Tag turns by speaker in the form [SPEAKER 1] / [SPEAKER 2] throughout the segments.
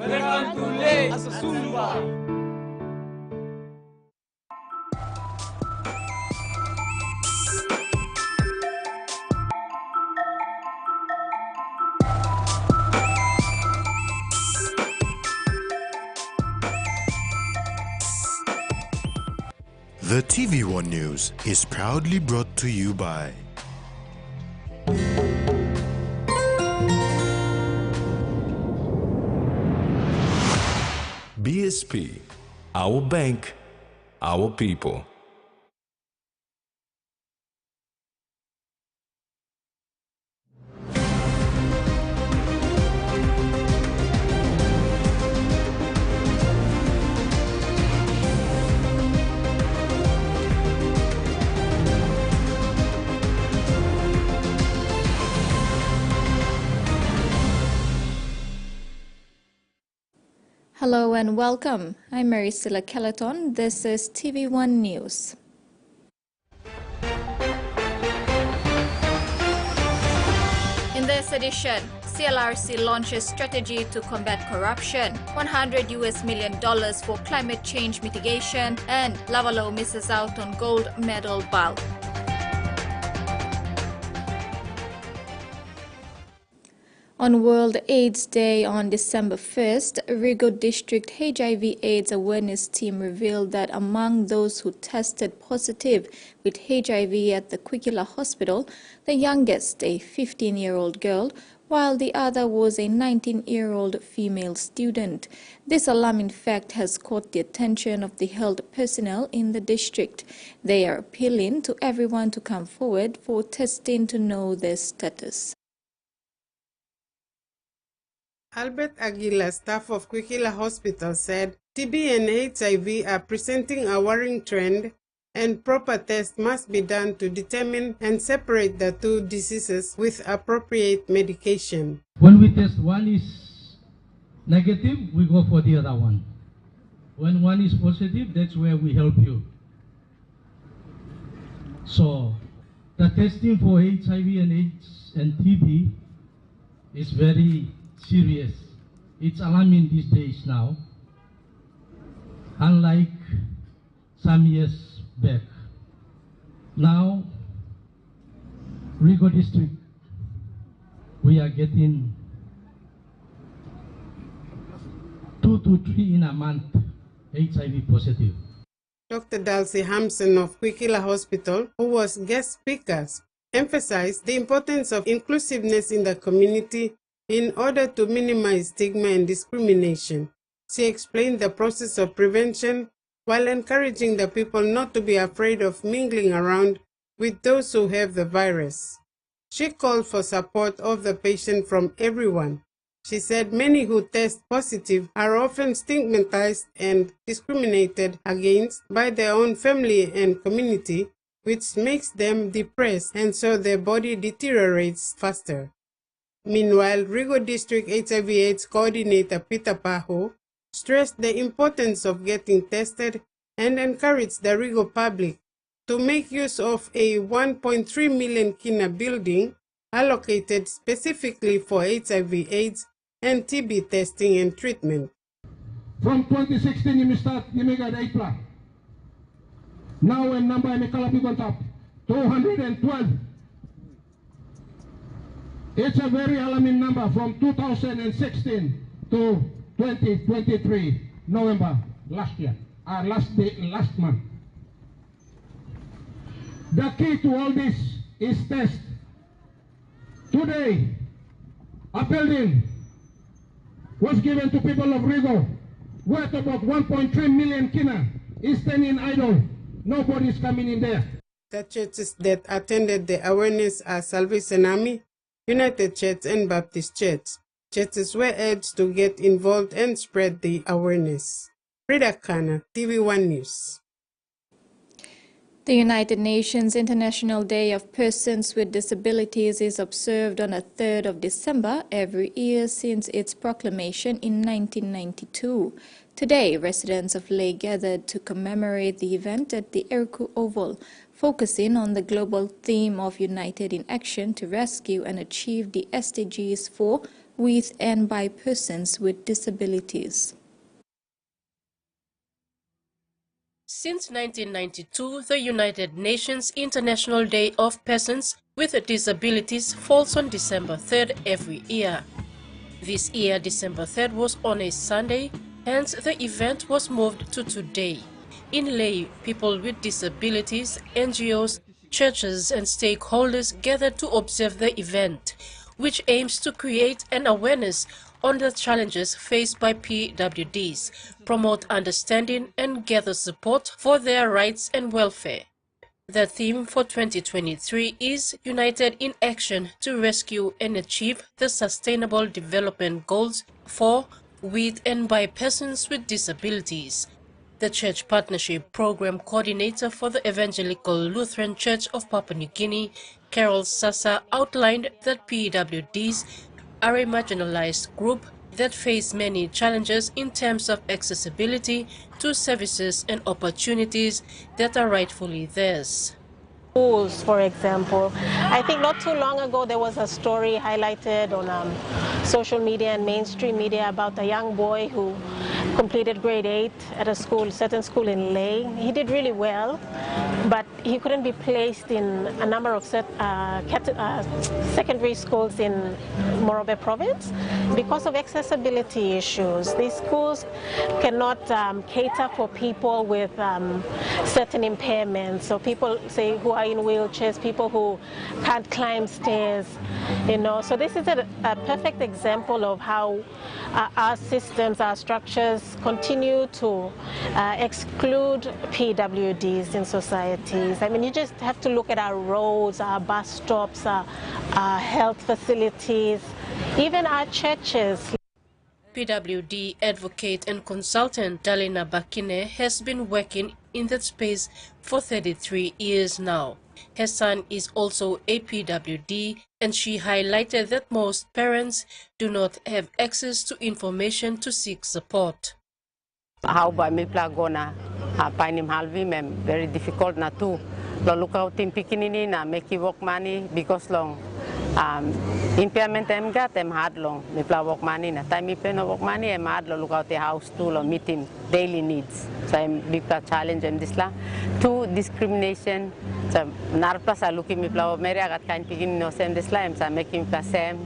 [SPEAKER 1] The TVWan News is proudly brought to you by
[SPEAKER 2] BSP, our bank, our people.
[SPEAKER 3] Hello and welcome. I'm Maricela Kelleton. This is TVWan News. In this edition, CLRC launches strategy to combat corruption, $100 million for climate change mitigation, and Lavalo misses out on gold medal bout. On World AIDS Day on December 1st, Rigo District HIV/AIDS Awareness Team revealed that among those who tested positive with HIV at the Kwikila Hospital, the youngest, a 15-year-old girl, while the other was a 19-year-old female student. This alarming fact has caught the attention of the health personnel in the district. They are appealing to everyone to come forward for testing to know their status.
[SPEAKER 4] Albert Aguila, staff of Kwikila Hospital, said TB and HIV are presenting a worrying trend and proper tests must be done to determine and separate the two diseases with appropriate medication.
[SPEAKER 5] When we test one is negative, we go for the other one. When one is positive, that's where we help you. So the testing for HIV and AIDS and TB is very serious. It's alarming these days now, unlike some years back. Now, Rigo District, we are getting 2 to 3 in a month HIV positive.
[SPEAKER 4] Dr. Dalcy Hampson of Kwikila Hospital, who was guest speaker, emphasized the importance of inclusiveness in the community in order to minimize stigma and discrimination. She explained the process of prevention while encouraging the people not to be afraid of mingling around with those who have the virus. She called for support of the patient from everyone. She said many who test positive are often stigmatized and discriminated against by their own family and community, which makes them depressed and so their body deteriorates faster. Meanwhile, Rigo District HIV/AIDS Coordinator Peter Paho stressed the importance of getting tested and encouraged the Rigo public to make use of a 1.3 million kina building allocated specifically for HIV/AIDS and TB testing and treatment.
[SPEAKER 6] From 2016, you start, you make a plan. Now, when number I make a top 212. It's a very alarming number from 2016 to 2023, November last year, last month. The key to all this is test. Today, a building was given to people of Rigo, worth about 1.3 million kina, is standing idle. Nobody is coming in there.
[SPEAKER 4] The churches that attended the awareness are Salvation Army, United Church and Baptist Church. Churches were urged to get involved and spread the awareness. Frida Kana, TVWan News.
[SPEAKER 3] The United Nations International Day of Persons with Disabilities is observed on the 3rd of December every year since its proclamation in 1992. Today, residents of Leh gathered to commemorate the event at the Eriku Oval, focusing on the global theme of United in Action to rescue and achieve the SDGs for with and by persons with disabilities.
[SPEAKER 7] Since 1992, the United Nations International Day of Persons with Disabilities falls on December 3rd every year. This year, December 3rd was on a Sunday, hence the event was moved to today. In Ley, people with disabilities, NGOs, churches and stakeholders gathered to observe the event, which aims to create an awareness on the challenges faced by PWDs, promote understanding and gather support for their rights and welfare. The theme for 2023 is United in Action to Rescue and Achieve the Sustainable Development Goals for, with and by persons with disabilities. The Church Partnership Program Coordinator for the Evangelical Lutheran Church of Papua New Guinea, Carol Sasa, outlined that PWDs are a marginalized group that face many challenges in terms of accessibility to services and opportunities that are rightfully theirs.
[SPEAKER 8] Schools, for example. I think not too long ago there was a story highlighted on social media and mainstream media about a young boy who completed grade 8 at a school, certain school in Ley. He did really well, but he couldn't be placed in a number of secondary schools in Morobe province because of accessibility issues. These schools cannot cater for people with certain impairments, so people say who are in wheelchairs, people who can't climb stairs, you know. So this is a perfect example of how our systems, our structures continue to exclude PWDs in societies. I mean, you just have to look at our roads, our bus stops, our health facilities, even our churches.
[SPEAKER 7] PWD advocate and consultant Dalina Bakine has been working in that space for 33 years now. Her son is also a PWD, and she highlighted that most parents do not have access to information to seek support.
[SPEAKER 9] How by me plagona painim halvi mem very difficult na tu lo lukau tim pikinini na make work money because long impairment em gat em hard long me pla work money na time me pen work money em hard lo lukau te house tu lo meet him daily needs, so em big challenge em this la two discrimination, so nar plus a looking me pla mere agat kain pikin no sem this la em sa making plus sem.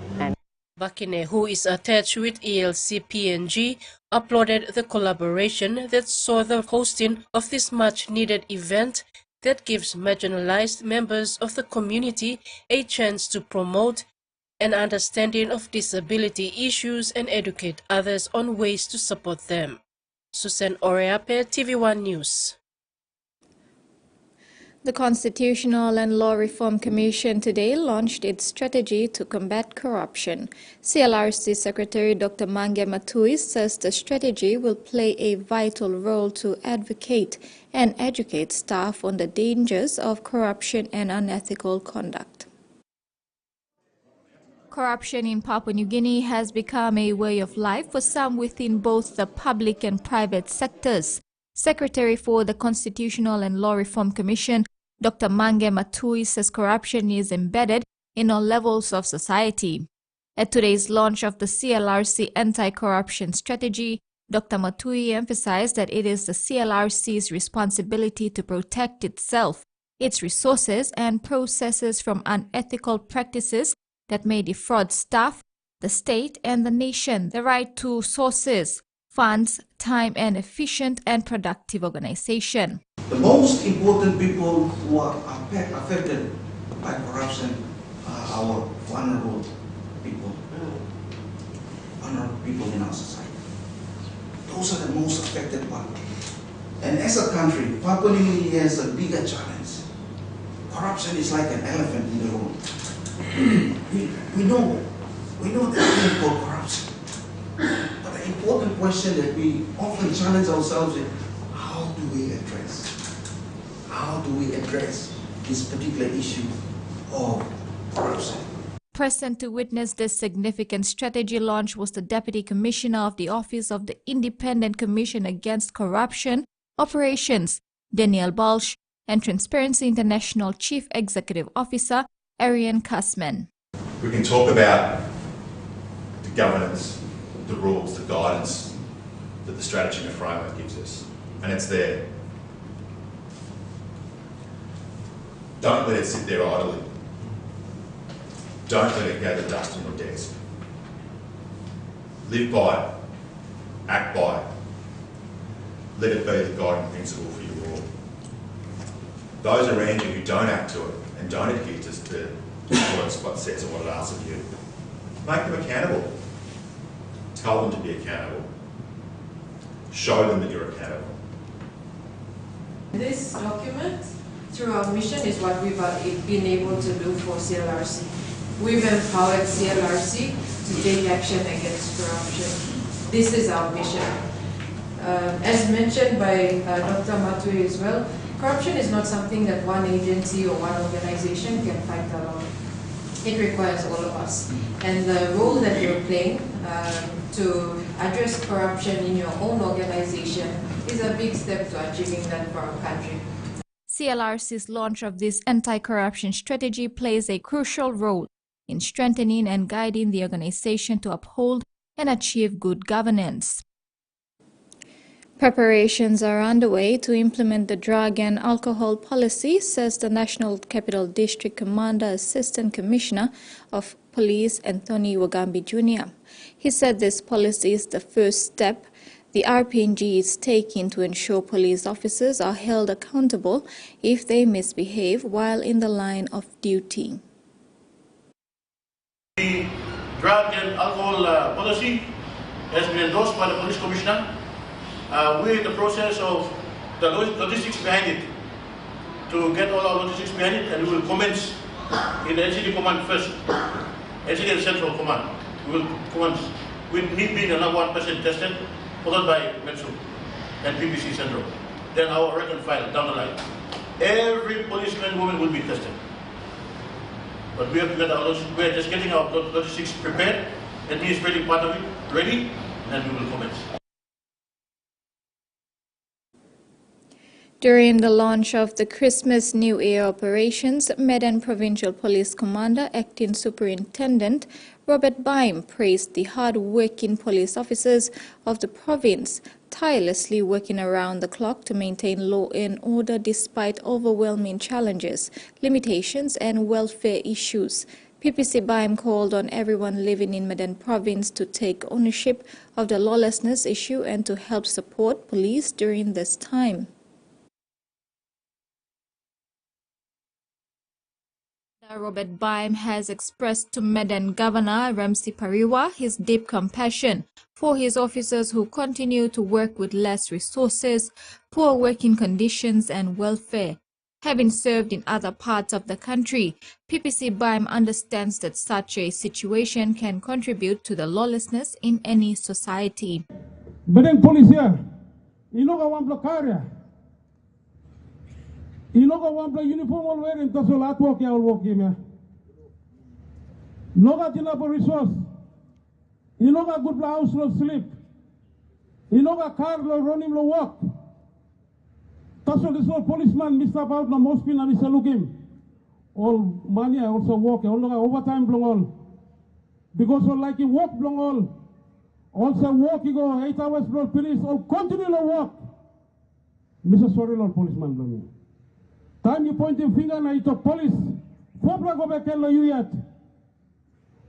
[SPEAKER 7] Bakine, who is attached with ELC PNG, applauded the collaboration that saw the hosting of this much-needed event that gives marginalized members of the community a chance to promote an understanding of disability issues and educate others on ways to support them. Susan Oreape, TVWan News.
[SPEAKER 3] The Constitutional and Law Reform Commission today launched its strategy to combat corruption. CLRC Secretary Dr. Mange Matui says the strategy will play a vital role to advocate and educate staff on the dangers of corruption and unethical conduct. Corruption in Papua New Guinea has become a way of life for some within both the public and private sectors. Secretary for the Constitutional and Law Reform Commission, Dr. Mange Matui, says corruption is embedded in all levels of society. At today's launch of the CLRC anti-corruption strategy, Dr. Matui emphasized that it is the CLRC's responsibility to protect itself, its resources and processes from unethical practices that may defraud staff, the state and the nation, the right to sources, funds, time and efficient and productive organization.
[SPEAKER 10] The most important people who are affected by corruption are our vulnerable people in our society. Those are the most affected ones. And as a country, Papua New Guinea has a bigger challenge. Corruption is like an elephant in the room. we know the thing called corruption. But the important question that we often challenge ourselves is, how do we address this particular issue of corruption?
[SPEAKER 3] Present to witness this significant strategy launch was the Deputy Commissioner of the Office of the Independent Commission Against Corruption Operations, Daniel Balch, and Transparency International Chief Executive Officer, Arian Kasman.
[SPEAKER 11] We can talk about the the governance, the rules, the guidance that the strategy and the framework gives us. And it's there. Don't let it sit there idly. Don't let it gather dust on your desk. Live by it. Act by it. Let it be the guiding principle for you all. Those around you who don't act to it and don't adhere to what it says or what it asks of you, make them accountable. Tell them to be accountable. Show them that you're accountable.
[SPEAKER 12] This document, through our mission, is what we've been able to do for CLRC. We've empowered CLRC to take action against corruption. This is our mission. As mentioned by Dr. Matui as well, corruption is not something that one agency or one organization can fight alone. It requires all of us. And the role that you're playing to address corruption in your own organization is a big step to achieving that for our country.
[SPEAKER 3] CLRC's launch of this anti-corruption strategy plays a crucial role in strengthening and guiding the organization to uphold and achieve good governance. Preparations are underway to implement the drug and alcohol policy, says the National Capital District Commander Assistant Commissioner of Police Anthony Wagambi Jr. He said this policy is the first step the PNG is taking to ensure police officers are held accountable if they misbehave while in the line of duty.
[SPEAKER 13] The drug and alcohol policy has been endorsed by the Police Commissioner. We're in the process of the logistics behind it, to get all our logistics behind it, and we will commence in the NCD Command first, NCD and Central Command. We will commence with me being the number 1% tested, followed by Metro and PPC Central. Then our rank and file down the line. Every policeman, woman will be tested. But we have to get our logistics, we're just getting our logistics prepared, administrating part of it ready, and we will commence.
[SPEAKER 3] During the launch of the Christmas New Year operations, Medan Provincial Police Commander, Acting Superintendent Robert Baim praised the hard-working police officers of the province, tirelessly working around the clock to maintain law and order despite overwhelming challenges, limitations and welfare issues. PPC Baim called on everyone living in Medan Province to take ownership of the lawlessness issue and to help support police during this time. Robert Baim has expressed to Medan Governor Ramsey Pariwa his deep compassion for his officers who continue to work with less resources, poor working conditions and welfare. Having served in other parts of the country, PPC Baim understands that such a situation can contribute to the lawlessness in any society.
[SPEAKER 6] Medan police here, one block area. One uniform all wearing to so at work all working. No got enough resource. Got good house no sleep. Got car no running no work. So this whole policeman Mr. About no most people and Mr. Looking. All money also work. All overtime belong all. Because all like you work belong all. Also work you go 8 hours for police. All continue to work. Mr. Sorry Lord policeman belong. Time you point your finger na ito police. Fopla go back and you yet.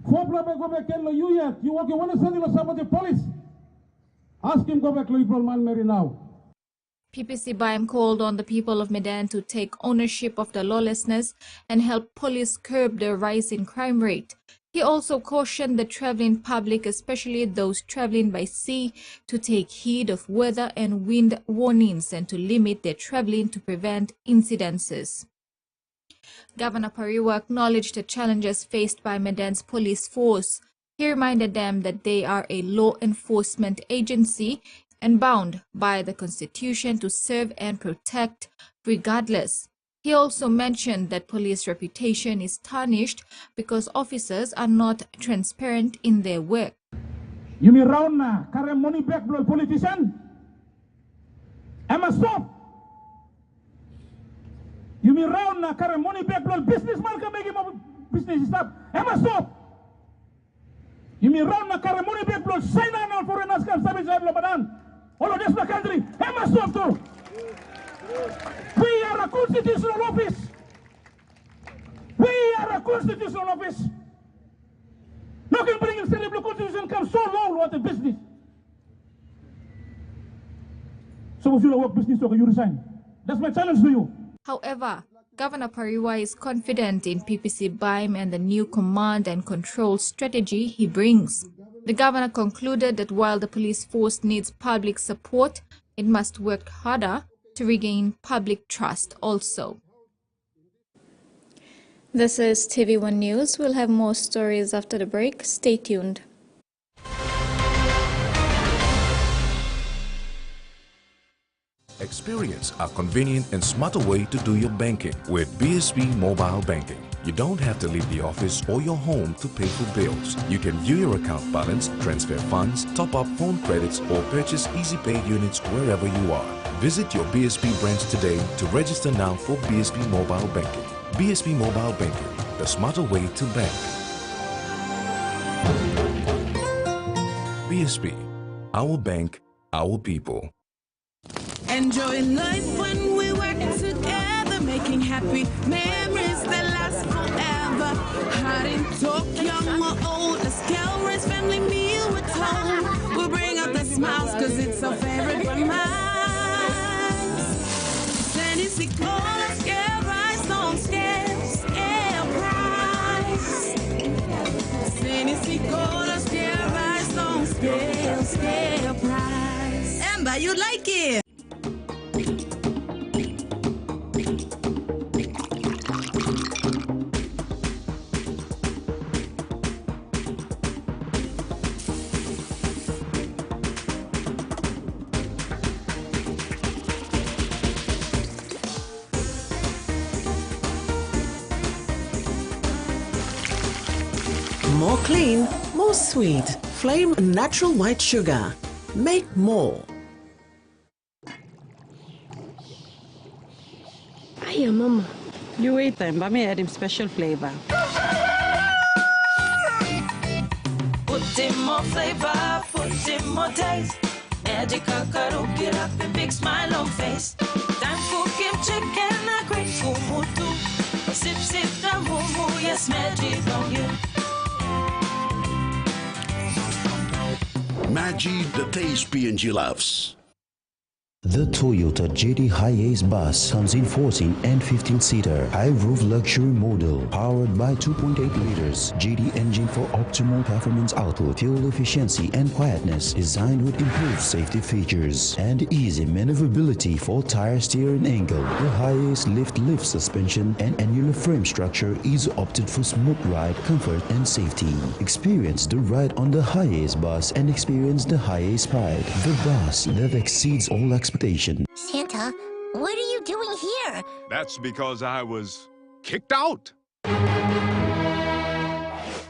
[SPEAKER 6] Fopla go back and you yet. You want to send him somebody police. Ask him go back to April man Mary now.
[SPEAKER 3] PPC Baim called on the people of Medan to take ownership of the lawlessness and help police curb the rising crime rate. He also cautioned the traveling public, especially those traveling by sea, to take heed of weather and wind warnings and to limit their traveling to prevent incidences. Governor Pariwa acknowledged the challenges faced by Medan's police force. He reminded them that they are a law enforcement agency and bound by the Constitution to serve and protect regardless. He also mentioned that police reputation is tarnished because officers are not transparent in their work.
[SPEAKER 6] You mean round na carry money back by politician? Emma stop. You mean round na carry money back by businessman can make him a business stop. Emma stop. You mean round na karamuni people sign on for foreigners can service at Lobadan. All of this the country, hey myself too. We are a constitutional office. We are a constitutional office. No can bring in the constitution come so long what the business. So if you work business, so you resign. That's my challenge to you.
[SPEAKER 3] However, Governor Pariwa is confident in PPC BIME and the new command and control strategy he brings. The governor concluded that while the police force needs public support, it must work harder to regain public trust also. This is TVWan News. We'll have more stories after the break. Stay tuned.
[SPEAKER 2] Experience a convenient and smarter way to do your banking with BSP Mobile Banking. You don't have to leave the office or your home to pay for bills. You can view your account balance, transfer funds, top up phone credits, or purchase Easy Pay units wherever you are. Visit your BSP branch today to register now for BSP Mobile Banking. BSP Mobile Banking, the smarter way to bank. BSP, our bank, our people.
[SPEAKER 14] Enjoying life when we work together, making happy memories that last forever. Hot in talk, young or old, a scale race, family meal with home. We'll bring out the smiles cause it's our favorite reminds. Tennessee cola, scale rice, don't scale price. Tennessee cola, scale rice, don't scale price. Amber, you like it?
[SPEAKER 15] More clean, more sweet. Flame natural white sugar. Make more.
[SPEAKER 16] Hiya, Mama. You wait time, but me add him special flavor.
[SPEAKER 14] Put in more flavor, put in more taste. Magical cuddle, get up and big smile on face. Time cooking chicken, a great kumutu. Sip, sip, the moo, yes, magic on you.
[SPEAKER 17] Maggi, the taste PNG loves.
[SPEAKER 18] The Toyota JD Hiace bus comes in 14 and 15-seater high-roof luxury model powered by 2.8 liters JD engine for optimal performance output, fuel efficiency and quietness, designed with improved safety features and easy maneuverability for tire steering angle. The Hiace lift suspension and annular frame structure is opted for smooth ride, comfort and safety. Experience the ride on the Hiace bus and experience the Hiace pride, the bus that exceeds all expectations.
[SPEAKER 19] Santa, what are you doing here?
[SPEAKER 20] That's because I was kicked out.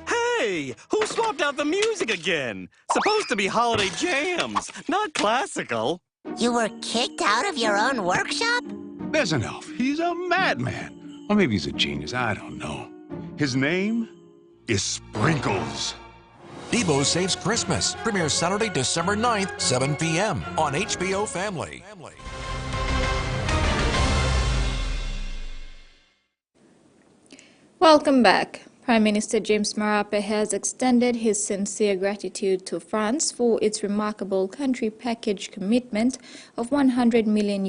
[SPEAKER 21] Hey, who swapped out the music again? Supposed to be holiday jams, not classical.
[SPEAKER 19] You were kicked out of your own workshop?
[SPEAKER 20] There's an elf. He's a madman. Or maybe he's a genius. I don't know. His name is Sprinkles.
[SPEAKER 22] Debo Saves Christmas premieres Saturday, December 9th, 7 p.m. on HBO Family.
[SPEAKER 3] Welcome back. Prime Minister James Marape has extended his sincere gratitude to France for its remarkable country package commitment of $100 million,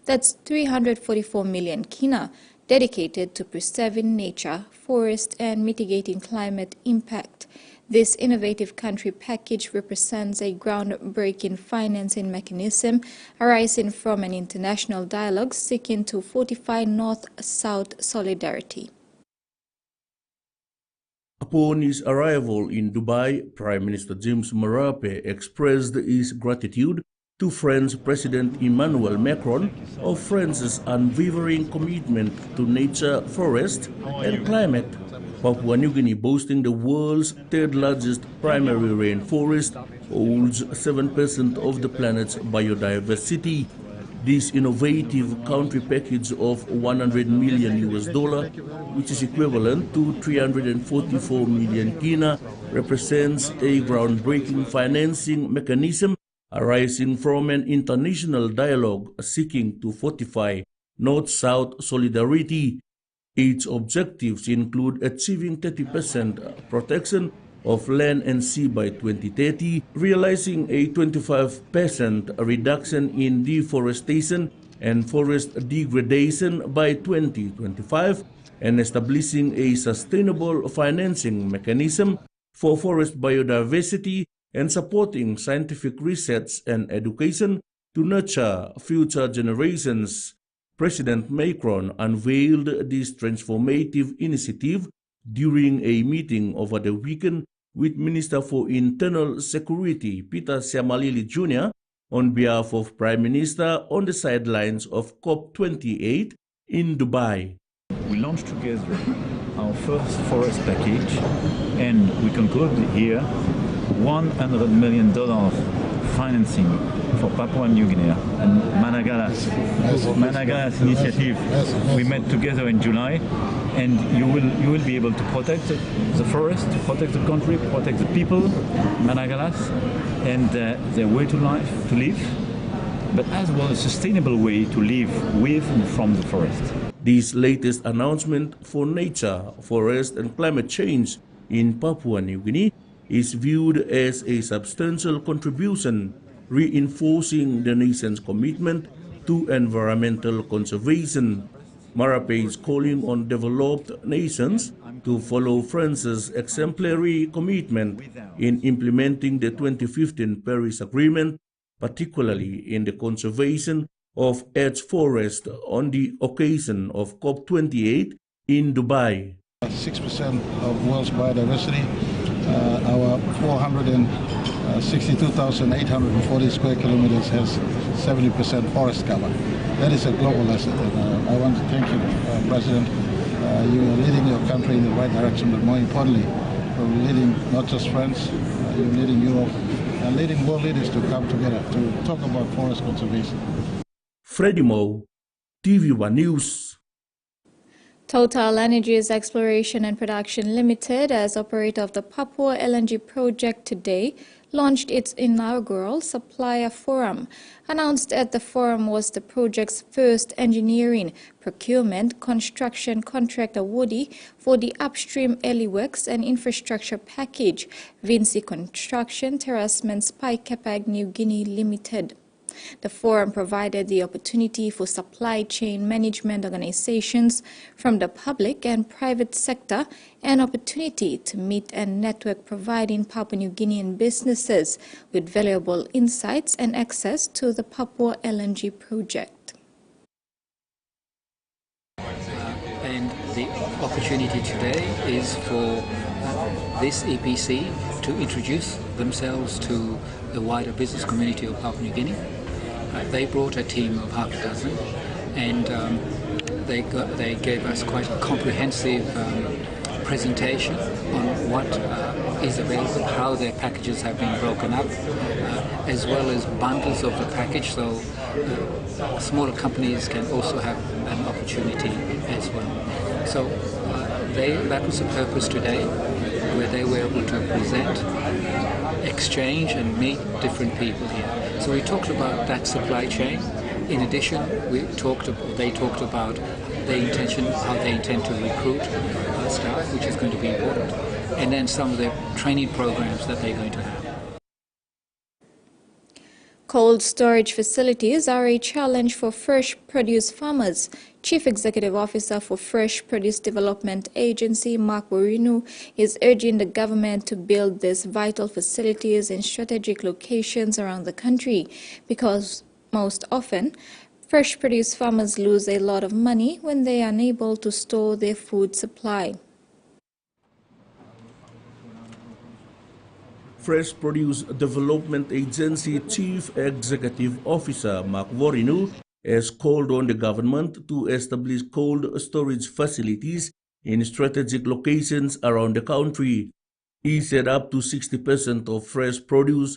[SPEAKER 3] that's 344 million kina, dedicated to preserving nature, forest and mitigating climate impact. This innovative country package represents a groundbreaking financing mechanism arising from an international dialogue seeking to fortify North-South solidarity.
[SPEAKER 23] Upon his arrival in Dubai, Prime Minister James Marape expressed his gratitude to French President Emmanuel Macron of France's unwavering commitment to nature, forest and climate. Papua New Guinea, boasting the world's third largest primary rainforest, holds 7% of the planet's biodiversity. This innovative country package of $100 million, which is equivalent to 344 million kina, represents a groundbreaking financing mechanism arising from an international dialogue seeking to fortify North-South solidarity. Its objectives include achieving 30% protection of land and sea by 2030, realizing a 25% reduction in deforestation and forest degradation by 2025, and establishing a sustainable financing mechanism for forest biodiversity and supporting scientific research and education to nurture future generations. President Macron unveiled this transformative initiative during a meeting over the weekend with Minister for Internal Security Peter Siamalili Jr. on behalf of Prime Minister on the sidelines of COP28 in Dubai.
[SPEAKER 1] We launched together our first forest package, and we concluded here $100 million financing for Papua New Guinea and Managalas initiative. We met together in July, and you will be able to protect the forest, to protect the country, protect the people, Managalas, and their way to live, but as well a sustainable way to live with and from the forest.
[SPEAKER 23] This latest announcement for nature, forest and climate change in Papua New Guinea is viewed as a substantial contribution, reinforcing the nation's commitment to environmental conservation. Marape is calling on developed nations to follow France's exemplary commitment in implementing the 2015 Paris Agreement, particularly in the conservation of edge forest on the occasion of COP28 in Dubai.
[SPEAKER 4] 6% of world's biodiversity. Our 462,840 square kilometers has 70% forest cover. That is a global asset, and I want to thank you, President. You are leading your country in the right direction, but more importantly, you're leading not just France, you're leading Europe, and leading world leaders to come together to talk about forest conservation.
[SPEAKER 23] Freddie Moe, TVWan News.
[SPEAKER 3] Total Energies Exploration and Production Limited, as operator of the Papua LNG project today, launched its inaugural supplier forum. Announced at the forum was the project's first engineering, procurement, construction contract awardee for the upstream early works and infrastructure package, Vinci Construction Terracement's Paikepag New Guinea Limited. The forum provided the opportunity for supply chain management organizations from the public and private sector an opportunity to meet and network, providing Papua New Guinean businesses with valuable insights and access to the Papua LNG project.
[SPEAKER 5] And the opportunity today is for this EPC to introduce themselves to the wider business community of Papua New Guinea. They brought a team of half a dozen, and they gave us quite a comprehensive presentation on what is available, how their packages have been broken up, as well as bundles of the package, so smaller companies can also have an opportunity as well. So that was the purpose today, where they were able to present, exchange and meet different people here. So we talked about that supply chain. In addition, they talked about their intention, how they intend to recruit staff, which is going to be important, and then some of the training programs that they're going to have.
[SPEAKER 3] Cold storage facilities are a challenge for fresh produce farmers. Chief Executive Officer for Fresh Produce Development Agency, Mark Warinu, is urging the government to build these vital facilities in strategic locations around the country, because most often, fresh produce farmers lose a lot of money when they are unable to store their food supply.
[SPEAKER 23] Fresh Produce Development Agency Chief Executive Officer Mark Warinu has called on the government to establish cold storage facilities in strategic locations around the country. He said up to 60% of fresh produce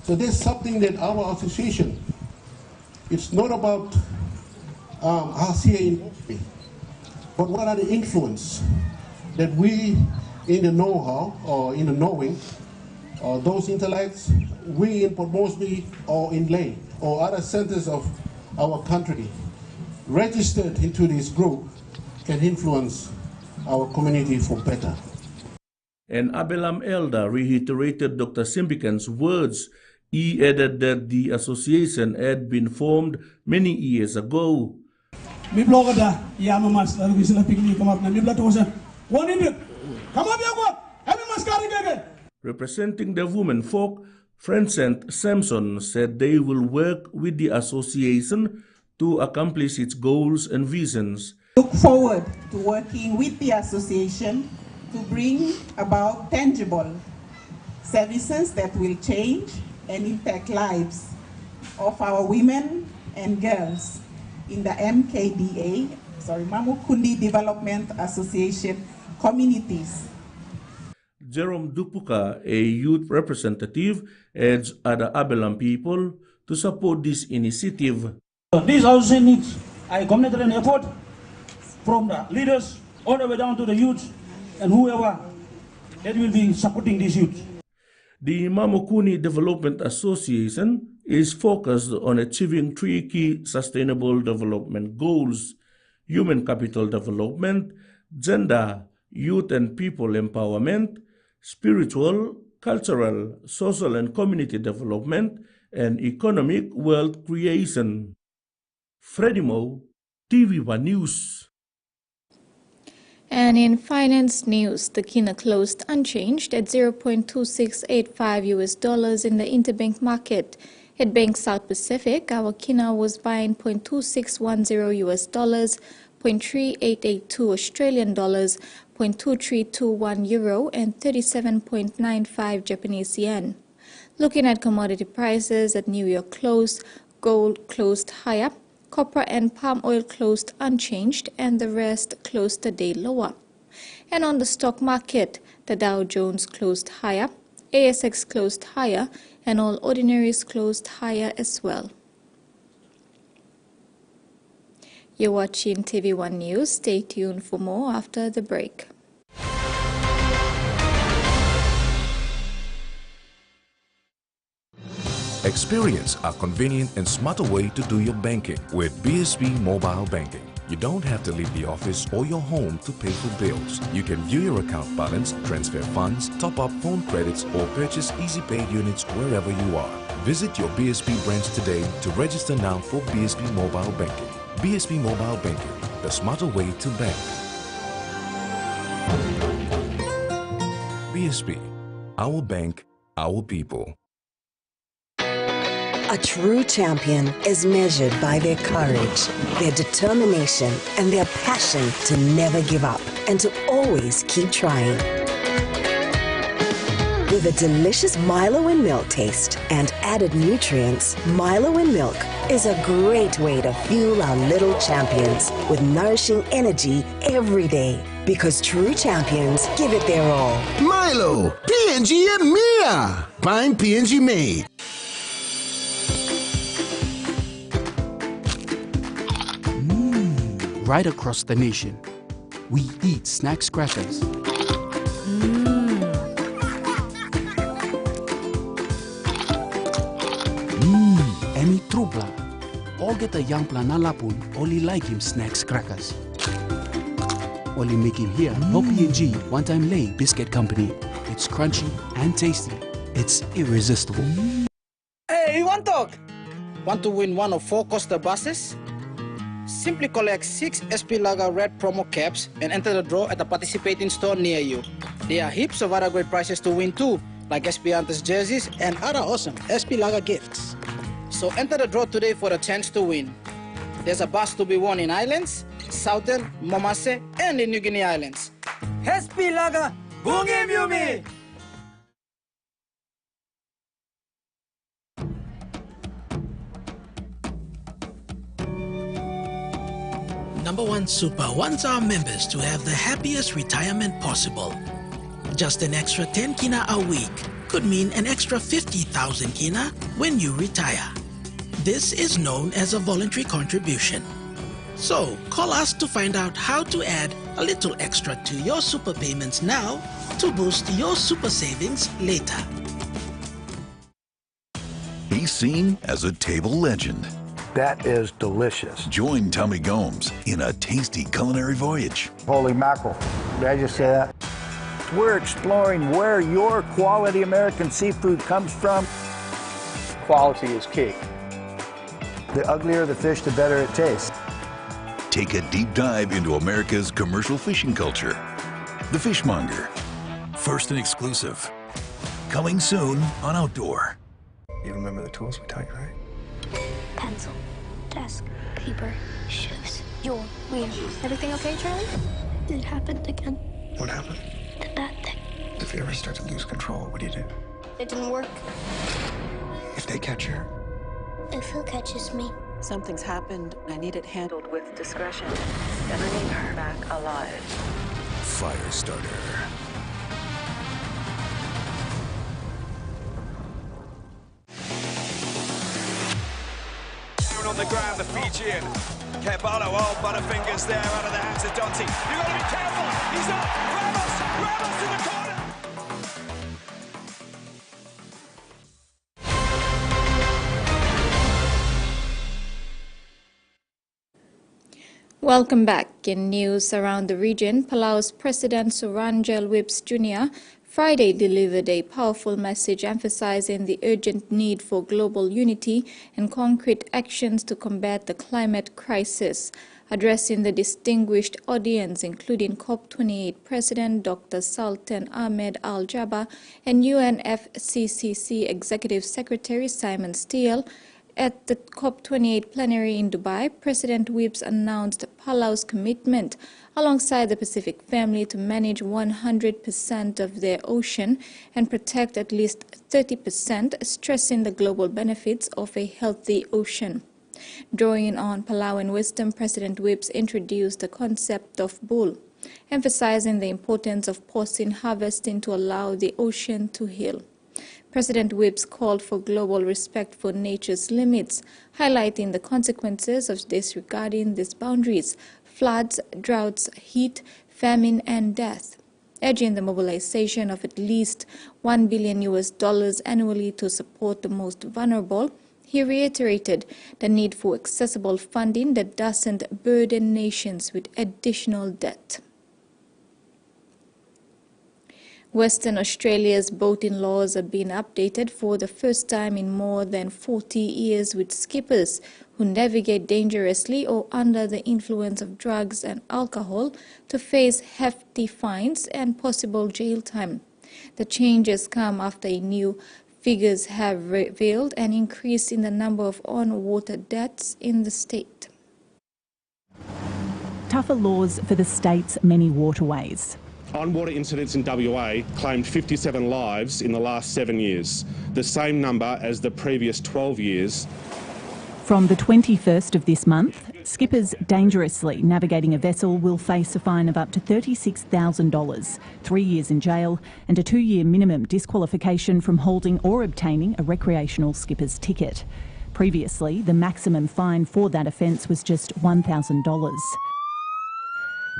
[SPEAKER 7] So there's something that our association, it's not about us here in rugby, but what are the influence that we in the know-how or in the knowing, or those intellects, we in Port Moresby or in Ley or other centers of our country registered into this group can influence our community for better.
[SPEAKER 23] And Abelam Elder reiterated Dr. Simpican's words. He added that the association had been formed many years ago. Representing the women folk, Francent Sampson said they will work with the association to accomplish its goals and visions.
[SPEAKER 8] Look forward to working with the association to bring about tangible services that will change and impact lives of our women and girls in the Mamukundi Development Association communities.
[SPEAKER 23] Jerome Dupuka, a youth representative, urged other Abelam people to support this initiative.
[SPEAKER 6] This also needs a community effort from the leaders all the way down to the youth and whoever that will be supporting these youth.
[SPEAKER 23] The Mamukuni Development Association is focused on achieving 3 key sustainable development goals: human capital development, gender, youth and people empowerment, spiritual, cultural, social and community development, and economic wealth creation. Freddie Mo, TVWan News.
[SPEAKER 3] And in finance news, the kina closed unchanged at $0.2685 in the interbank market. At Bank South Pacific, our kina was buying $0.2610 $0.3882 Australian dollars, $0.2321 euro, and 37.95 Japanese yen. Looking at commodity prices at New York close, gold closed higher, copper and palm oil closed unchanged, and the rest closed a day lower. And on the stock market, the Dow Jones closed higher, ASX closed higher, and all ordinaries closed higher as well. You're watching TVWan News. Stay tuned for more after the break.
[SPEAKER 2] Experience a convenient and smarter way to do your banking with BSB Mobile Banking. You don't have to leave the office or your home to pay for bills. You can view your account balance, transfer funds, top up phone credits, or purchase easy paid units wherever you are. Visit your BSB branch today to register now for BSB Mobile Banking. BSB Mobile Banking, the smarter way to bank. BSB, our bank, our people.
[SPEAKER 9] A true champion is measured by their courage, their determination, and their passion to never give up and to always keep trying. With a delicious Milo in Milk taste and added nutrients, Milo in Milk is a great way to fuel our little champions with nourishing energy every day. Because true champions give it their all.
[SPEAKER 10] Milo, PNG and Mia. Find PNG made.
[SPEAKER 24] Right across the nation, we eat snacks crackers. Emi trubla. All get a young planalapun, only like him snacks crackers. Only make him here, no PNG, one-time lay biscuit company. It's crunchy and tasty. It's irresistible.
[SPEAKER 25] Hey, you want to talk? Want to win one of 4 Costa buses? Simply collect 6 SP Lager red promo caps and enter the draw at a participating store near you. There are heaps of other great prizes to win too, like SP Hunters jerseys and other awesome SP Lager gifts. So enter the draw today for a chance to win. There's a bus to be won in Islands, Southern, Momase, and the New Guinea Islands. SP Lager, Bungi Mumi!
[SPEAKER 26] Number One Super wants our members to have the happiest retirement possible. Just an extra 10 kina a week could mean an extra 50,000 kina when you retire. This is known as a voluntary contribution. So call us to find out how to add a little extra to your super payments now to boost your super savings later.
[SPEAKER 11] He's seen as a table legend.
[SPEAKER 12] That is delicious.
[SPEAKER 11] Join Tommy Gomes in a tasty culinary voyage.
[SPEAKER 12] Holy mackerel. Did I just say that? We're exploring where your quality American seafood comes from. Quality is key. The uglier the fish, the better it tastes.
[SPEAKER 11] Take a deep dive into America's commercial fishing culture. The Fishmonger. First and exclusive. Coming soon on Outdoor.
[SPEAKER 12] You remember the tools we taught you, right?
[SPEAKER 13] Pencil, desk, paper, shoes, your wheel. Everything okay, Charlie? It happened again.
[SPEAKER 12] What happened?
[SPEAKER 13] The bad thing.
[SPEAKER 12] If you ever start to lose control, what do you do?
[SPEAKER 13] It didn't work.
[SPEAKER 12] If they catch her?
[SPEAKER 13] If who catches me?
[SPEAKER 14] Something's happened. I need it handled with discretion. And I need her back alive.
[SPEAKER 2] Firestarter.
[SPEAKER 15] On the ground, the Fijian. Kebalo, oh, Butterfingers there out of the hands of Dotty. You've got to be careful. He's up. Ramos in the corner.
[SPEAKER 3] Welcome back. In news around the region, Palau's President Suranjel Whips Jr. Friday delivered a powerful message emphasizing the urgent need for global unity and concrete actions to combat the climate crisis. Addressing the distinguished audience, including COP28 President Dr. Sultan Ahmed Al-Jaber and UNFCCC Executive Secretary Simon Steele, at the COP28 plenary in Dubai, President Whips announced Palau's commitment alongside the Pacific family to manage 100% of their ocean and protect at least 30%, stressing the global benefits of a healthy ocean. Drawing on Palauan wisdom, President Whips introduced the concept of bull, emphasizing the importance of pausing harvesting to allow the ocean to heal. President Whips called for global respect for nature's limits, highlighting the consequences of disregarding these boundaries: floods, droughts, heat, famine, and death. Urging the mobilization of at least $1 billion annually to support the most vulnerable, he reiterated the need for accessible funding that doesn't burden nations with additional debt. Western Australia's boating laws are being updated for the first time in more than 40 years, with skippers who navigate dangerously or under the influence of drugs and alcohol to face hefty fines and possible jail time. The changes come after new figures have revealed an increase in the number of on-water deaths in the state.
[SPEAKER 16] Tougher laws for the state's many waterways.
[SPEAKER 27] On-water incidents in WA claimed 57 lives in the last 7 years, the same number as the previous 12 years.
[SPEAKER 16] From the 21st of this month, skippers dangerously navigating a vessel will face a fine of up to $36,000, 3 years in jail and a 2-year minimum disqualification from holding or obtaining a recreational skipper's ticket. Previously, the maximum fine for that offence was just $1,000.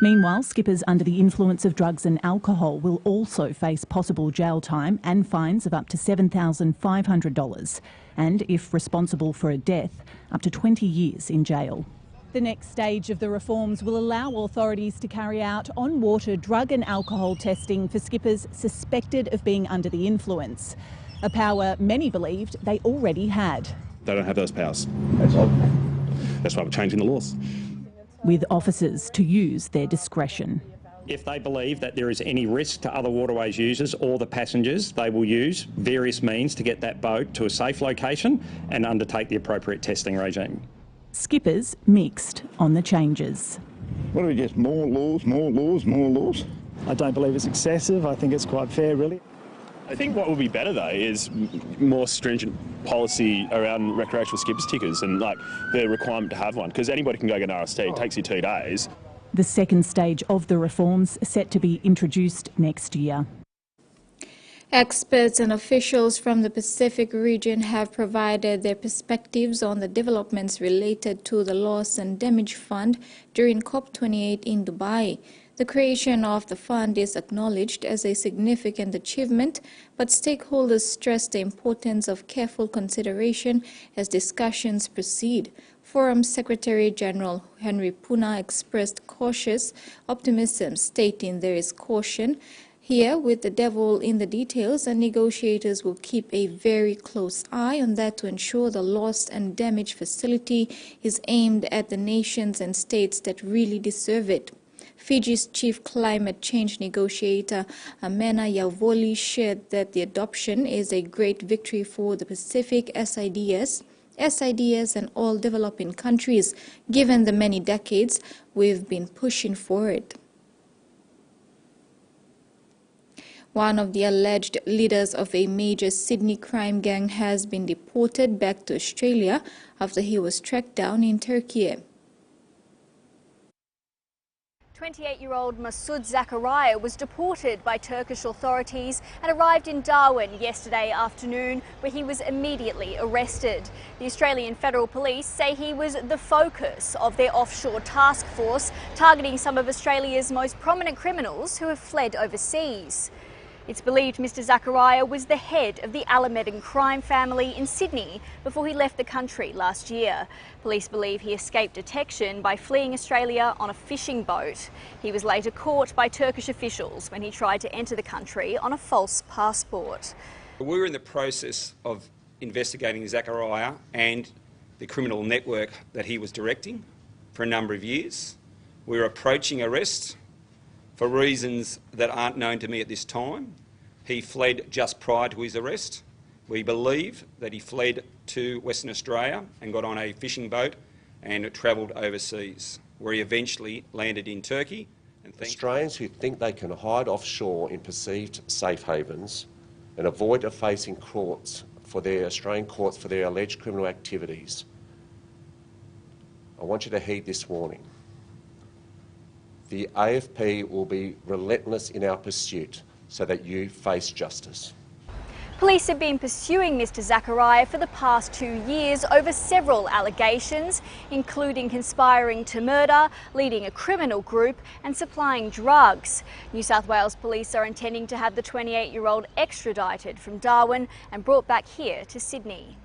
[SPEAKER 16] Meanwhile, skippers under the influence of drugs and alcohol will also face possible jail time and fines of up to $7,500 and, if responsible for a death, up to 20 years in jail. The next stage of the reforms will allow authorities to carry out on-water drug and alcohol testing for skippers suspected of being under the influence, a power many believed they already had.
[SPEAKER 27] They don't have those powers. That's odd. That's why we're changing the laws.
[SPEAKER 16] With officers to use their discretion.
[SPEAKER 28] If they believe that there is any risk to other waterways users or the passengers, they will use various means to get that boat to a safe location and undertake the appropriate testing regime.
[SPEAKER 16] Skippers mixed on the changes.
[SPEAKER 29] What are we just more laws, more laws, more laws?
[SPEAKER 30] I don't believe it's excessive. I think it's quite fair, really.
[SPEAKER 31] I think what would be better, though, is more stringent policy around recreational skippers tickets and like the requirement to have one, because anybody can go get an RST. It takes you 2 days.
[SPEAKER 16] The second stage of the reforms set to be introduced next year.
[SPEAKER 3] Experts and officials from the Pacific region have provided their perspectives on the developments related to the Loss and Damage Fund during COP28 in Dubai. The creation of the fund is acknowledged as a significant achievement, but stakeholders stress the importance of careful consideration as discussions proceed. Forum Secretary General Henry Puna expressed cautious optimism, stating there is caution here with the devil in the details, and negotiators will keep a very close eye on that to ensure the loss and damage facility is aimed at the nations and states that really deserve it. Fiji's chief climate change negotiator, Amena Yauvoli, shared that the adoption is a great victory for the Pacific SIDS, and all developing countries, given the many decades we've been pushing for it. One of the alleged leaders of a major Sydney crime gang has been deported back to Australia after he was tracked down in Turkey.
[SPEAKER 1] 28-year-old Masood Zakaria was deported by Turkish authorities and arrived in Darwin yesterday afternoon, where he was immediately arrested. The Australian Federal Police say he was the focus of their offshore task force, targeting some of Australia's most prominent criminals who have fled overseas. It's believed Mr Zakaria was the head of the Alameddin crime family in Sydney before he left the country last year. Police believe he escaped detection by fleeing Australia on a fishing boat. He was later caught by Turkish officials when he tried to enter the country on a false passport.
[SPEAKER 4] We were in the process of investigating Zakaria and the criminal network that he was directing for a number of years. We were approaching arrest for reasons that aren't known to me at this time. He fled just prior to his arrest. We believe that he fled to Western Australia and got on a fishing boat and travelled overseas, where he eventually landed in Turkey.
[SPEAKER 5] Australians who think they can hide offshore in perceived safe havens and avoid facing courts for their Australian courts for their alleged criminal activities, I want you to heed this warning. The AFP will be relentless in our pursuit so that you face justice.
[SPEAKER 1] Police have been pursuing Mr Zakaria for the past 2 years over several allegations, including conspiring to murder, leading a criminal group and supplying drugs. New South Wales Police are intending to have the 28-year-old extradited from Darwin and brought back here to Sydney.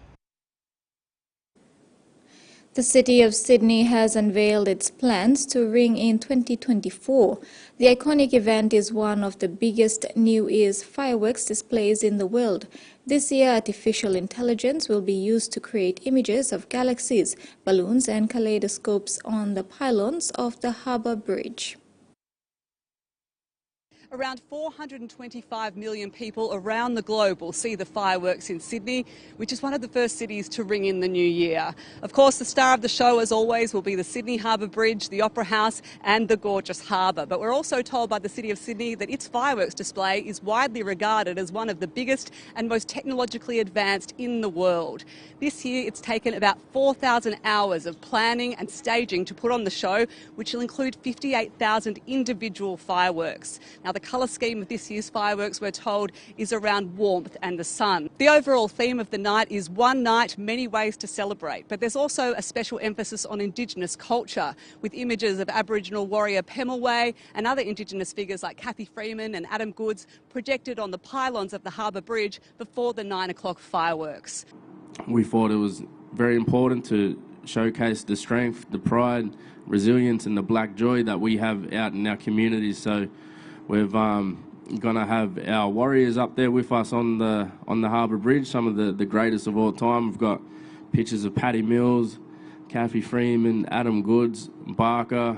[SPEAKER 3] The City of Sydney has unveiled its plans to ring in 2024. The iconic event is one of the biggest New Year's fireworks displays in the world. This year, artificial intelligence will be used to create images of galaxies, balloons and kaleidoscopes on the pylons of the Harbour Bridge.
[SPEAKER 7] Around 425 million people around the globe will see the fireworks in Sydney, which is one of the first cities to ring in the new year. Of course, the star of the show, as always, will be the Sydney Harbour Bridge, the Opera House and the gorgeous harbour. But we're also told by the City of Sydney that its fireworks display is widely regarded as one of the biggest and most technologically advanced in the world. This year, it's taken about 4,000 hours of planning and staging to put on the show, which will include 58,000 individual fireworks. Now, the colour scheme of this year's fireworks, we're told, is around warmth and the sun. The overall theme of the night is one night, many ways to celebrate, but there's also a special emphasis on Indigenous culture, with images of Aboriginal warrior Pemulwuy and other Indigenous figures like Kathy Freeman and Adam Goodes projected on the pylons of the Harbour Bridge before the 9 o'clock fireworks.
[SPEAKER 23] We thought it was very important to showcase the strength, the pride, resilience and the black joy that we have out in our communities. So we've gonna have our warriors up there with us on the Harbour Bridge, some of the greatest of all time. We've got pictures of Paddy Mills, Kathy Freeman, Adam Goodes, Barker.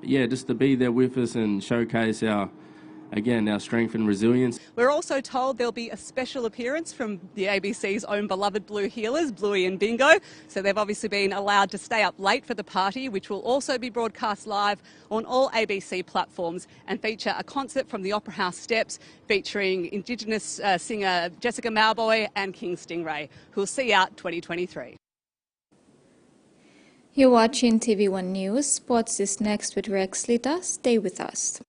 [SPEAKER 23] Yeah, just to be there with us and showcase our strength and resilience.
[SPEAKER 7] We're also told there'll be a special appearance from the ABC's own beloved Blue Heelers, Bluey and Bingo. So they've obviously been allowed to stay up late for the party, which will also be broadcast live on all ABC platforms and feature a concert from the Opera House steps featuring Indigenous singer Jessica Mauboy and King Stingray, who'll see out 2023.
[SPEAKER 3] You're watching TVWan News. Sports is next with Rex Lita. Stay with us.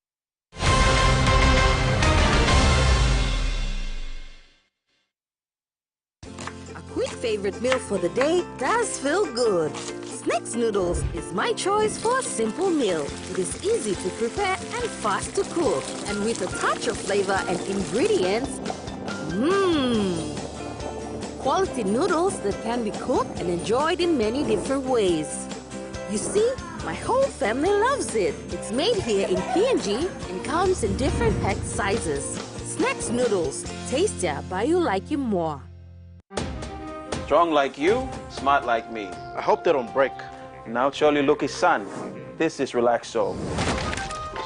[SPEAKER 6] favorite meal for the day does feel good. Snacks noodles is my choice for a simple meal. It is easy to prepare and fast to cook. And with a touch of flavor and ingredients, quality noodles that can be cooked and enjoyed in many different ways. You see, my whole family loves it. It's made here in PNG and comes in different pack sizes. Snacks noodles, tastier by you like you more.
[SPEAKER 8] Strong like you, smart like me. I hope they don't break. Now surely look his son. This is Relaxo.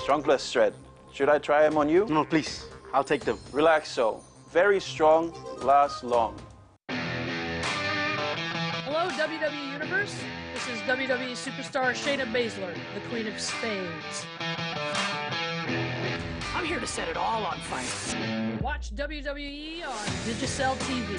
[SPEAKER 8] Strong plus shred. Should I try them on you?
[SPEAKER 9] No, please. I'll take them.
[SPEAKER 8] Relaxo. Very strong, lasts long.
[SPEAKER 10] Hello, WWE Universe. This is WWE superstar Shayna Baszler, the Queen of Spades. I'm here to set it all on fire. Watch WWE on Digicel TV.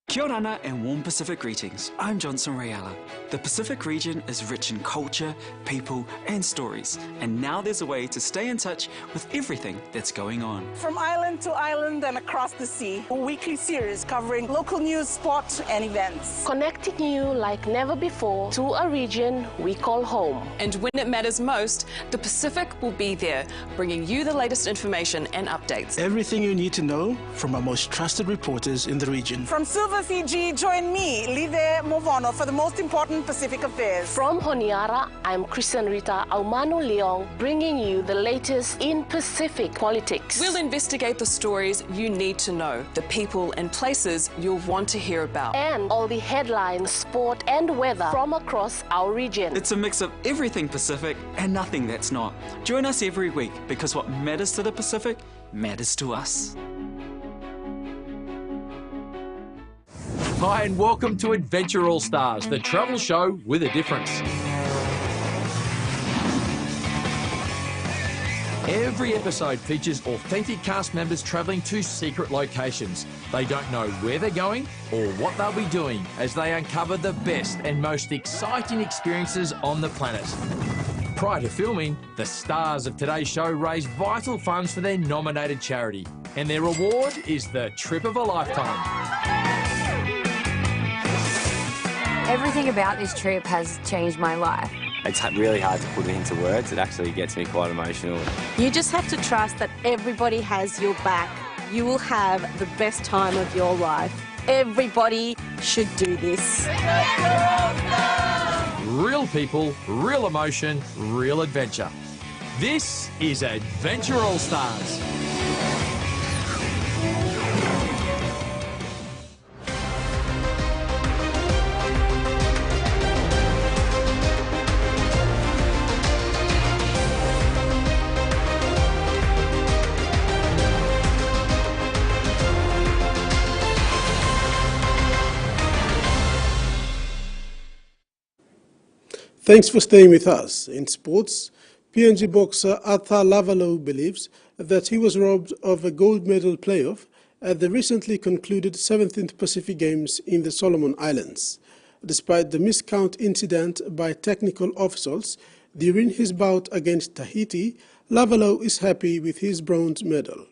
[SPEAKER 17] Kia ora and warm Pacific greetings. I'm Johnson Rayala. The Pacific region is rich in culture, people and stories. And now there's a way to stay in touch with everything that's going on.
[SPEAKER 18] From island to island and across the sea, a weekly series covering local news, sports and events.
[SPEAKER 19] Connecting you like never before to a region we call home.
[SPEAKER 20] And when it matters most, the Pacific will be there, bringing you the latest information and updates.
[SPEAKER 21] Everything you need to know from our most trusted reporters in the region.
[SPEAKER 18] From Silver Fiji, join me, Live Movono, for the most important Pacific affairs.
[SPEAKER 19] From Honiara, I'm Christian Rita Aumanu Leong, bringing you the latest in Pacific politics.
[SPEAKER 20] We'll investigate the stories you need to know, the people and places you'll want to hear about.
[SPEAKER 19] And all the headlines, sport and weather from across our region.
[SPEAKER 17] It's a mix of everything Pacific and nothing that's not. Join us every week because what matters to the Pacific matters to us.
[SPEAKER 21] Hi and welcome to Adventure All Stars, the travel show with a difference. Every episode features authentic cast members travelling to secret locations. They don't know where they're going or what they'll be doing as they uncover the best and most exciting experiences on the planet. Prior to filming, the stars of today's show raise vital funds for their nominated charity, and their reward is the trip of a lifetime.
[SPEAKER 22] Everything about this trip has changed my life.
[SPEAKER 24] It's really hard to put it into words. It actually gets me quite emotional.
[SPEAKER 32] You just have to trust that everybody has your back. You will have the best time of your life. Everybody should do this.
[SPEAKER 21] Real people, real emotion, real adventure. This is Adventure All Stars.
[SPEAKER 33] Thanks for staying with us. In sports, PNG boxer Arthur Lavalo believes that he was robbed of a gold medal playoff at the recently concluded 17th Pacific Games in the Solomon Islands. Despite the miscount incident by technical officials during his bout against Tahiti, Lavalo is happy with his bronze medal.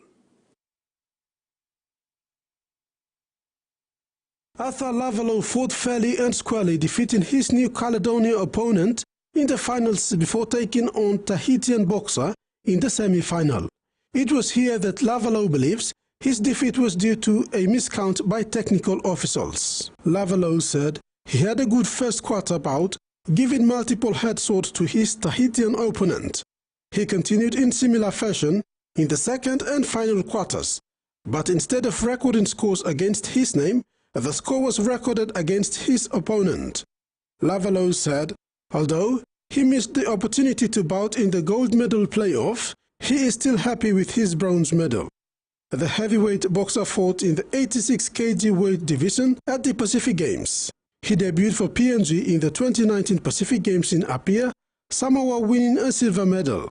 [SPEAKER 33] Arthur Lavalo fought fairly and squarely, defeating his New Caledonia opponent in the finals before taking on Tahitian boxer in the semi-final. It was here that Lavalo believes his defeat was due to a miscount by technical officials. Lavalo said he had a good first quarter bout, giving multiple headswords to his Tahitian opponent. He continued in similar fashion in the second and final quarters, but instead of recording scores against his name, the score was recorded against his opponent. Lavalo said, although he missed the opportunity to bout in the gold medal playoff, he is still happy with his bronze medal. The heavyweight boxer fought in the 86 kg weight division at the Pacific Games. He debuted for PNG in the 2019 Pacific Games in Apia, Samoa, winning a silver medal.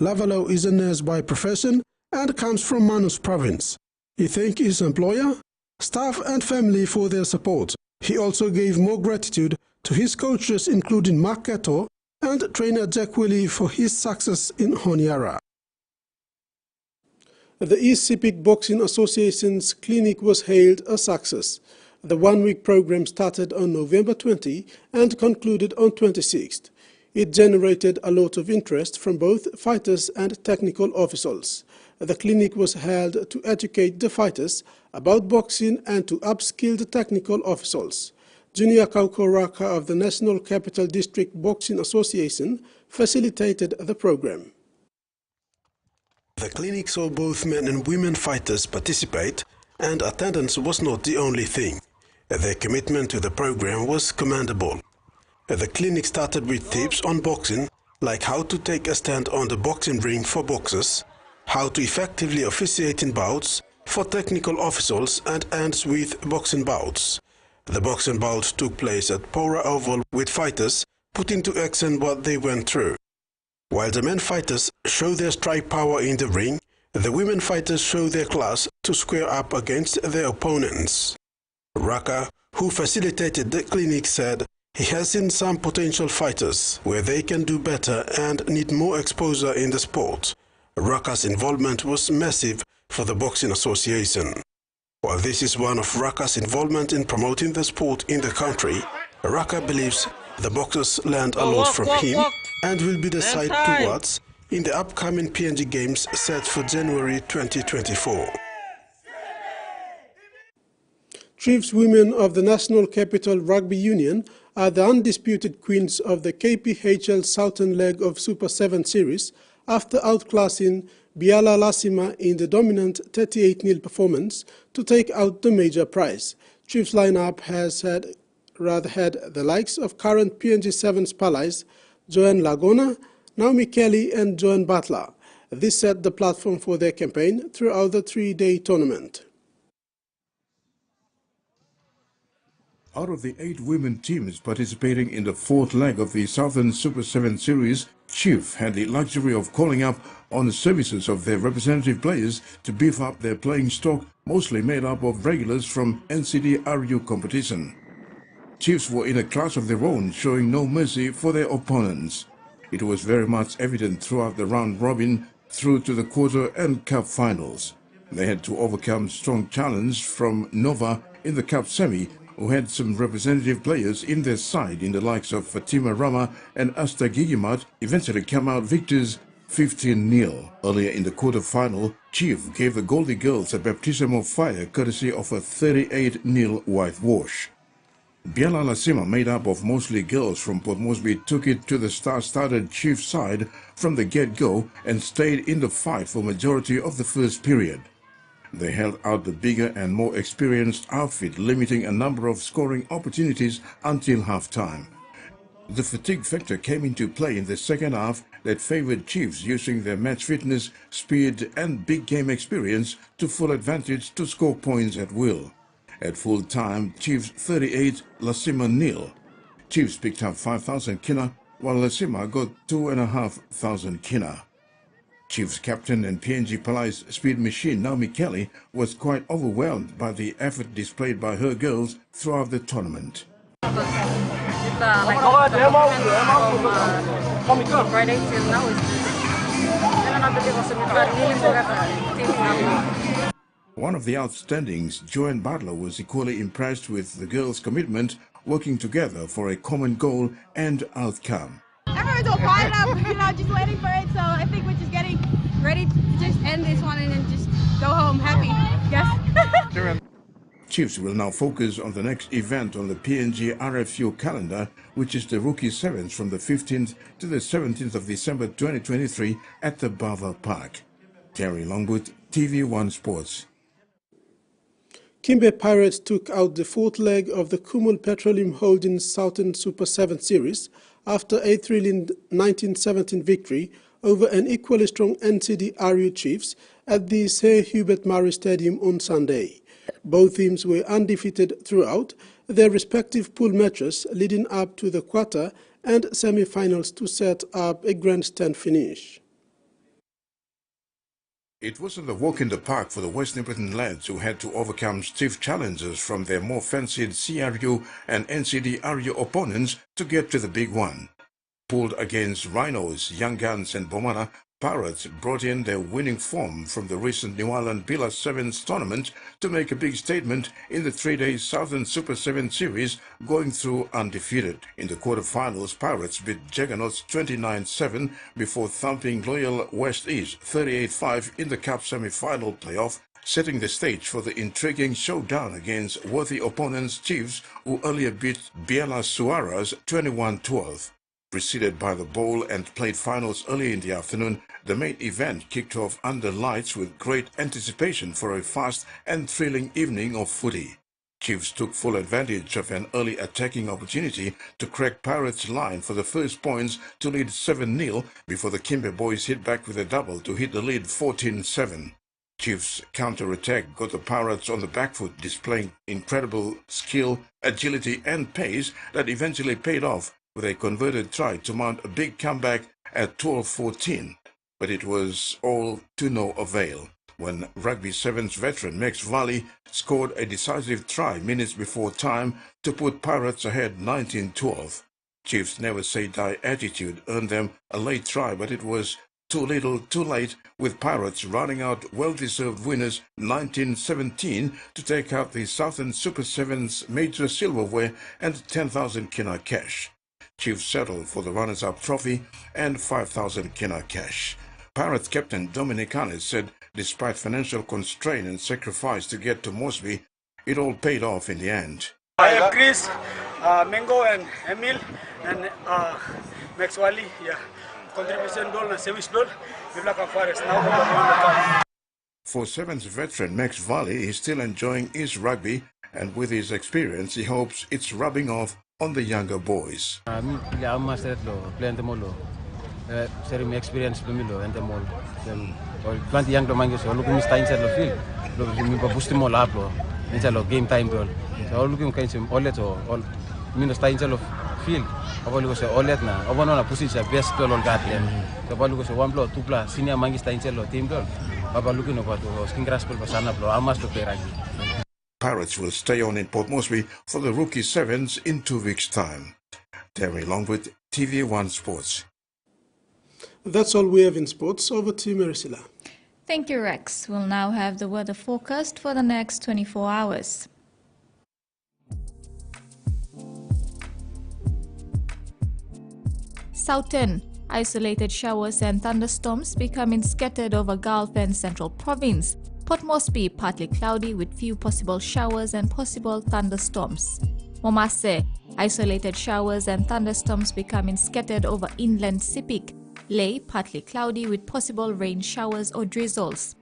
[SPEAKER 33] Lavalo is a nurse by profession and comes from Manus province. He thanked his employer, staff and family for their support. He also gave more gratitude to his coaches, including Mark Kato and trainer Jack Willie, for his success in Honiara. The East Sepik Boxing Association's clinic was hailed a success. The one-week program started on November 20 and concluded on 26th. It generated a lot of interest from both fighters and technical officials. The clinic was held to educate the fighters about boxing and to upskill the technical officials. Junior Kauko Raka of the National Capital District Boxing Association facilitated the program. The clinic saw both men and women fighters participate, and attendance was not the only thing. Their commitment to the program was commendable. The clinic started with tips on boxing, like how to take a stand on the boxing ring for boxers, how to effectively officiate in bouts for technical officials, and ends with boxing bouts. The boxing bouts took place at Pora Oval with fighters putting to action what they went through. While the men fighters show their strike power in the ring, the women fighters show their class to square up against their opponents. Raka, who facilitated the clinic, said he has seen some potential fighters where they can do better and need more exposure in the sport. Raka's involvement was massive for the Boxing Association. While this is one of Raka's involvement in promoting the sport in the country, Raka believes the boxers learned a lot from him and will be the side towards in the upcoming PNG Games set for January 2024. Chiefs women of the National Capital Rugby Union are the undisputed queens of the KPHL Southern leg of Super 7 series after outclassing Biala Lasima in the dominant 38-0 performance to take out the major prize. Chiefs lineup has had the likes of current PNG Sevens Palais, Joanne Lagona, Naomi Kelly and Joanne Butler. This set the platform for their campaign throughout the three-day tournament.
[SPEAKER 23] Out of the 8 women teams participating in the 4th leg of the Southern Super 7 series, Chief had the luxury of calling up on the services of their representative players to beef up their playing stock, mostly made up of regulars from NCD-RU competition. Chiefs were in a class of their own, showing no mercy for their opponents. It was very much evident throughout the round robin through to the quarter and cup finals. They had to overcome strong challenge from Nova in the cup semi, who had some representative players in their side in the likes of Fatima Rama and Asta Gigimat, eventually come out victors 15-0. Earlier in the quarter-final, Chief gave the Goldie Girls a baptism of fire courtesy of a 38-0 whitewash. Biala Lasima, made up of mostly girls from Port Moresby, took it to the star-studded Chief side from the get-go and stayed in the fight for majority of the first period. They held out the bigger and more experienced outfit, limiting a number of scoring opportunities until half-time. The fatigue factor came into play in the second half that favored Chiefs, using their match fitness, speed and big game experience to full advantage to score points at will. At full time, Chiefs 38, Lasima 0. Chiefs picked up 5,000 kina, while Lasima got 2,500 kina. Chiefs captain and PNG Palais speed machine Naomi Kelly was quite overwhelmed by the effort displayed by her girls throughout the tournament. One of the outstandings, Joanne Butler, was equally impressed with the girls' commitment, working together for a common goal and outcome.
[SPEAKER 2] Everyone's all fired up, just waiting for it, so I think we're just getting ready to just end this one and then just go home happy, yes.
[SPEAKER 23] Chiefs will now focus on the next event on the PNG RFU calendar, which is the Rookie Sevens from the 15th to the 17th of December 2023 at the Bava Park. Terry Longwood, TVWan Sports.
[SPEAKER 33] Kimbe Pirates took out the 4th leg of the Kumul Petroleum Holdings Southern Super 7 series after a thrilling 1917 victory over an equally strong NCD-RU Chiefs at the Sir Hubert Murray Stadium on Sunday. Both teams were undefeated throughout their respective pool matches leading up to the quarter and semi-finals to set up a grandstand finish.
[SPEAKER 9] It wasn't a walk in the park for the West Nimperton lads, who had to overcome stiff challenges from their more fancied CRU and NCD-RU opponents to get to the big one. Pulled against Rhinos, Young Guns and Bomara, Pirates brought in their winning form from the recent New Ireland Bila Sevens tournament to make a big statement in the three-day Southern Super 7 series, going through undefeated. In the quarterfinals, Pirates beat Juggernauts 29-7 before thumping Loyal West East 38-5 in the Cup semi-final playoff, setting the stage for the intriguing showdown against worthy opponents Chiefs, who earlier beat Biela Suarez 21-12. Preceded by the bowl and played finals early in the afternoon, the main event kicked off under lights with great anticipation for a fast and thrilling evening of footy. Chiefs took full advantage of an early attacking opportunity to crack Pirates' line for the first points to lead 7-0 before the Kimber boys hit back with a double to hit the lead 14-7. Chiefs' counter-attack got the Pirates on the back foot, displaying incredible skill, agility and pace that eventually paid off with a converted try to mount a big comeback at 12-14, but it was all to no avail when Rugby Sevens veteran Max Valley scored a decisive try minutes before time to put Pirates ahead 19-12. Chiefs' never-say-die attitude earned them a late try, but it was too little too late, with Pirates running out well-deserved winners 19-17 to take out the Southern Super Sevens major silverware and 10,000 kina cash. Chiefs settled for the runners-up trophy and 5,000 kina cash. Pirates captain Dominic Hannes said despite financial constraint and sacrifice to get to Mosby, it all paid off in the end.
[SPEAKER 11] I have Chris, Mengo and Emil and Max Wally, contribution goal and service goal. We Black Forest now.
[SPEAKER 9] For Sevens veteran Max Valley is still enjoying his rugby, and with his experience he hopes it's rubbing off on the younger boys.
[SPEAKER 12] Experience plenty young mangi so looking stay inside the field. Look me boost mo lap inside the game time ball. So looking kind of all let all mean stay inside the field. Abo lugo se all let na. Abo no na pusi sa best ball on gat len. So abo lugo se 1 blow 2 plus senior mangi stay inside the team ball. Abo looking no to skin grass ball pasana blow amas to play rugby.
[SPEAKER 9] Pirates will stay on in Port Moresby for the Rookie Sevens in 2 weeks' time. Terry Longwood, TVWan Sports.
[SPEAKER 33] That's all we have in sports. Over to you, Marisila.
[SPEAKER 3] Thank you, Rex. We'll now have the weather forecast for the next 24 hours. Southern, isolated showers and thunderstorms becoming scattered over Gulf and Central Province. Port Moresby, partly cloudy with few possible showers and possible thunderstorms. Momase, isolated showers and thunderstorms becoming scattered over inland Sepik. Ley, partly cloudy with possible rain showers or drizzles.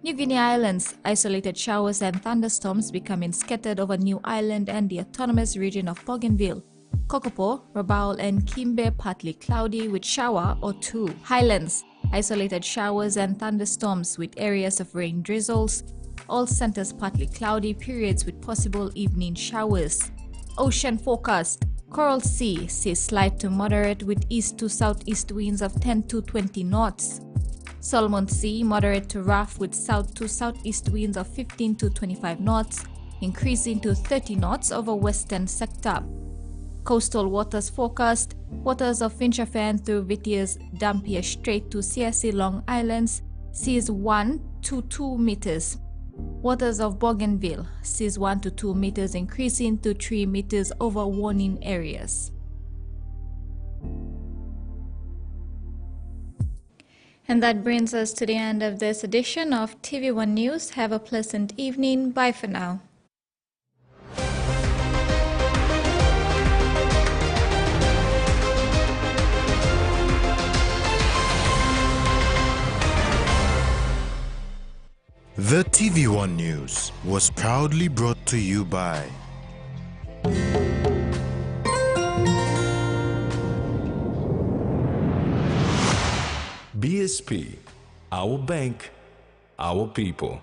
[SPEAKER 3] New Guinea Islands, isolated showers and thunderstorms becoming scattered over New Ireland and the autonomous region of Bougainville. Kokopo, Rabaul and Kimbe, partly cloudy with shower or two. Highlands, isolated showers and thunderstorms with areas of rain drizzles. All centers partly cloudy periods with possible evening showers. Ocean forecast. Coral Sea sees slight to moderate with east to southeast winds of 10 to 20 knots. Solomon Sea moderate to rough with south to southeast winds of 15 to 25 knots, increasing to 30 knots over western sector. Coastal waters forecast. Waters of Finchafan through Whittier's Dampier Strait to CSC Long Islands seas 1 to 2 meters. Waters of Bougainville seas 1 to 2 meters, increasing to 3 meters over warning areas. And that brings us to the end of this edition of TVWan News. Have a pleasant evening. Bye for now.
[SPEAKER 13] The TVWan News was proudly brought to you by BSP, our bank,
[SPEAKER 1] our people.